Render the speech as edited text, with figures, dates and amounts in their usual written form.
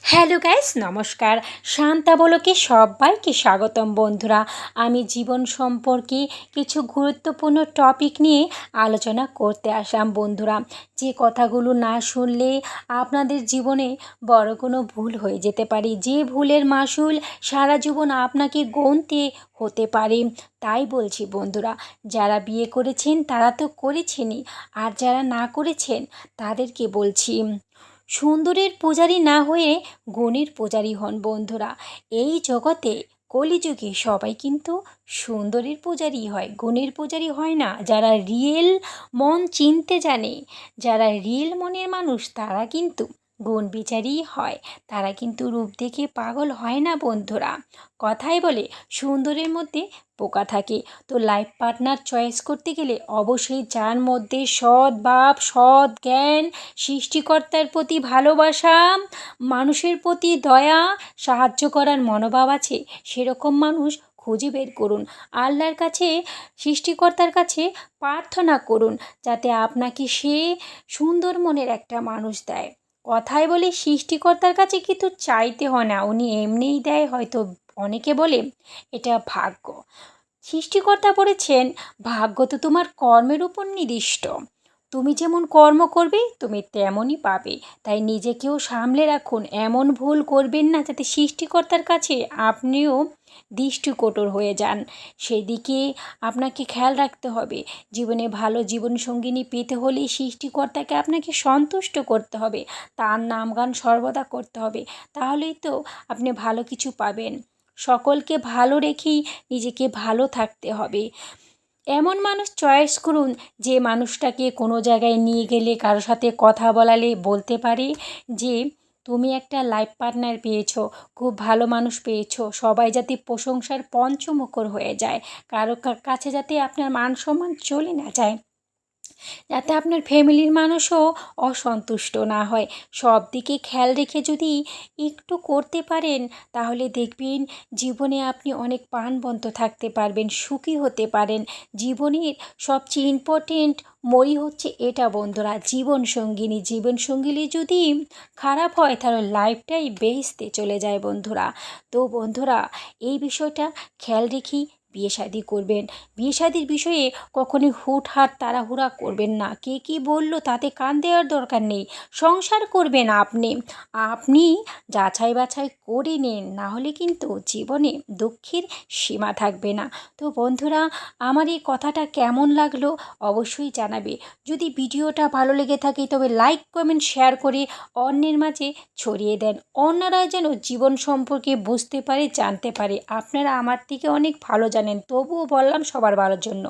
Hello guys, নমস্কার। শান্তা বলকে সবাইকে স্বাগতম বন্ধুরা। আমি জীবন সম্পর্কে কিছু গুরুত্বপূর্ণ টপিক নিয়ে আলোচনা করতে আসলাম বন্ধুরা। যে কথাগুলো না শুনলে আপনাদের জীবনে বড় কোনো ভুল হয়ে যেতে পারে, যে ভুলের মাসুল সারা জীবন আপনাকে গুনতে হতে পারে। তাই বলছি বন্ধুরা, যারা বিয়ে করেছেন তারা তো করেছেনই, আর যারা না করেছেন তাদেরকে বলছি, সুন্দরের পূজারী না হয়ে গুণের পূজারী হন বন্ধুরা। এই জগতে কলিযুগে সবাই কিন্তু সুন্দরের পূজারী হয়, গুণের পূজারী হয় না। যারা রিয়েল মন চিনতে জানে, যারা রিয়েল মনের মানুষ, তারা কিন্তু গুণ বিচারই হয়। তারা কিন্তু রূপ দেখে পাগল হয় না বন্ধুরা। কথাই বলে সুন্দরের মধ্যে পোকা থাকে। তো লাইফ পার্টনার চয়েস করতে গেলে অবশ্যই যার মধ্যে সৎ ভাব, সৎ জ্ঞান, সৃষ্টিকর্তার প্রতি ভালোবাসা, মানুষের প্রতি দয়া, সাহায্য করার মনোভাব আছে, সেরকম মানুষ খুঁজে বের করুন। আল্লাহর কাছে, সৃষ্টিকর্তার কাছে প্রার্থনা করুন যাতে আপনাকে সে সুন্দর মনের একটা মানুষ দেয়। কথায় বলে সৃষ্টিকর্তার কাছে কিন্তু চাইতে হয় না, উনি এমনিই দেয়। হয়তো অনেকে বলে এটা ভাগ্য। সৃষ্টিকর্তা বলেছেন, ভাগ্য তো তোমার কর্মের উপর নির্দিষ্ট। তুমি যেমন কর্ম করবে তুমি তেমনই পাবে। তাই নিজেকেও সামলে রাখুন, এমন ভুল করবেন না যাতে সৃষ্টিকর্তার কাছে আপনিও দৃষ্টিকটু হয়ে যান। সেদিকে আপনাকে খেয়াল রাখতে হবে। জীবনে ভালো জীবনসঙ্গিনী পেতে হলে সৃষ্টিকর্তাকে আপনাকে সন্তুষ্ট করতে হবে, তার নাম গান সর্বদা করতে হবে। তাহলেই তো আপনি ভালো কিছু পাবেন। সকলকে ভালো রেখেই নিজেকে ভালো থাকতে হবে। এমন মানুষ চয়েস করুন যে মানুষটাকে কোনো জায়গায় নিয়ে গেলে, কারোর সাথে কথা বলালে বলতে পারে যে তুমি একটা লাইফ পার্টনার পেয়েছো, খুব ভালো মানুষ পেয়েছো। সবাই যাতে প্রশংসার পঞ্চমুখর হয়ে যায়, কারো কাছে যাতে আপনার মান সম্মান চলে না যায়, যাতে আপনার ফ্যামিলির মানুষও অসন্তুষ্ট না হয়। সব দিকে খেয়াল রেখে যদি একটু করতে পারেন, তাহলে দেখবেন জীবনে আপনি অনেক প্রাণবন্ত থাকতে পারবেন, সুখী হতে পারেন। জীবনের সবচেয়ে ইম্পর্টেন্ট মই হচ্ছে এটা বন্ধুরা, জীবনসঙ্গিনী। জীবনসঙ্গিনী যদি খারাপ হয় তাহলে লাইফটাই বেহেশতে চলে যায় বন্ধুরা। তো বন্ধুরা, এই বিষয়টা খেয়াল রেখেই বিয়ে শাদী করবেন। বিয়ে শাদির বিষয়ে কখনই হুটহাট তাড়াহুড়া করবেন না। কে কী বলল তাতে কান দেওয়ার দরকার নেই। সংসার করবেন আপনি, আপনি যাচাই বাছাই করে নিন, না হলে কিন্তু জীবনে দুঃখের সীমা থাকবে না। তো বন্ধুরা, আমার এই কথাটা কেমন লাগলো অবশ্যই জানাবে। যদি ভিডিওটা ভালো লেগে থাকে তবে লাইক, কমেন্ট, শেয়ার করে অন্যের মাঝে ছড়িয়ে দেন। অন্যরা যেন জীবন সম্পর্কে বুঝতে পারে, জানতে পারে। আপনারা আমার থেকে অনেক ভালো জানেন, তবুও বললাম সবার ভালোর জন্য।